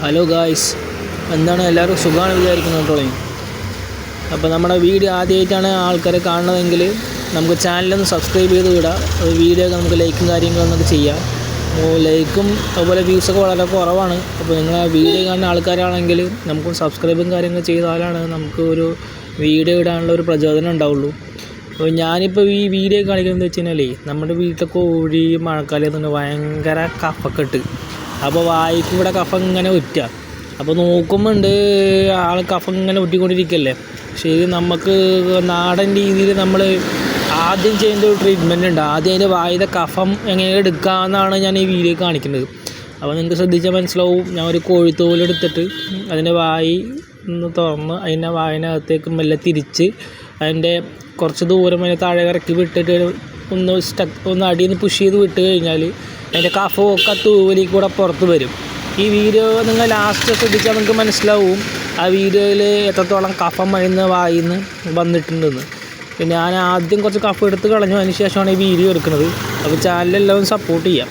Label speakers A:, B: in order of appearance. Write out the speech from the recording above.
A: Hello guys, എന്താണ് എല്ലാവരും സുഖമാണ് വിചാരിക്കുന്നത് കേട്ടോ. അപ്പോൾ നമ്മുടെ വീഡിയോ ആദ്യമായിട്ടാണ് ആൾക്കാരെ കാണുന്നതെങ്കിൽ നമുക്ക് ചാനലൊന്ന് സബ്സ്ക്രൈബ് ചെയ്ത് വിടാം. വീഡിയോ ഒക്കെ നമുക്ക് ലൈക്കും കാര്യങ്ങളൊക്കെ ചെയ്യാം. ലൈക്കും അതുപോലെ വ്യൂസൊക്കെ വളരെ കുറവാണ്. അപ്പോൾ നിങ്ങൾ ആ വീഡിയോ കാണുന്ന ആൾക്കാരാണെങ്കിൽ നമുക്ക് സബ്സ്ക്രൈബും കാര്യങ്ങൾ ചെയ്താലാണ് നമുക്ക് ഒരു വീഡിയോ ഇടാനുള്ള ഒരു പ്രചോദനം ഉണ്ടാവുള്ളൂ. അപ്പോൾ ഞാനിപ്പോൾ ഈ വീഡിയോ കാണിക്കുന്നത് വെച്ച് കഴിഞ്ഞാൽ നമ്മുടെ വീട്ടിലൊക്കെ കോഴി മഴക്കാലത്ത് തന്നെ ഭയങ്കര കഫൊക്കെ ഇട്ട്, അപ്പോൾ വായിക്കും ഇവിടെ കഫം ഇങ്ങനെ ഉറ്റുക. അപ്പോൾ നോക്കുമ്പോണ്ട് ആൾ കഫം ഇങ്ങനെ ഉറ്റിക്കൊണ്ടിരിക്കുകയല്ലേ. പക്ഷേ ഇത് നമുക്ക് നാടൻ രീതിയിൽ നമ്മൾ ആദ്യം ചെയ്യേണ്ട ഒരു ട്രീറ്റ്മെൻറ്റ് ഉണ്ട്. ആദ്യം അതിൻ്റെ വായിലെ കഫം എങ്ങനെ എടുക്കാമെന്നാണ് ഞാൻ ഈ വീഡിയോ കാണിക്കുന്നത്. അപ്പോൾ നിങ്ങൾക്ക് ശ്രദ്ധിച്ചാൽ മനസ്സിലാവും. ഞാൻ ഒരു കോഴിത്തോലെടുത്തിട്ട് അതിൻ്റെ വായി ഒന്ന് തുറന്ന് അതിൻ്റെ വായിനകത്തേക്ക് മെല്ലെ തിരിച്ച് അതിൻ്റെ കുറച്ച് ദൂരം അതിനെ താഴെ ഇറക്കി വിട്ടിട്ട് ഒന്ന് അടിയിൽ നിന്ന് പുഷ് ചെയ്ത് വിട്ട് കഴിഞ്ഞാൽ അതിൻ്റെ കഫമൊക്കെ തൂവലിൽ കൂടെ പുറത്ത് വരും. ഈ വീഡിയോ നിങ്ങൾ ലാസ്റ്റ് ശ്രദ്ധിച്ചാൽ നിങ്ങൾക്ക് മനസ്സിലാവും ആ വീഡിയോയിൽ എത്രത്തോളം കഫം അതിന് വായിൽ നിന്ന് വന്നിട്ടുണ്ടെന്ന്. പിന്നെ ഞാൻ ആദ്യം കുറച്ച് കഫം എടുത്ത് കളഞ്ഞു, അതിന് ശേഷമാണ് ഈ വീഡിയോ എടുക്കുന്നത്. അപ്പോൾ ചാനലെല്ലാവരും സപ്പോർട്ട് ചെയ്യാം.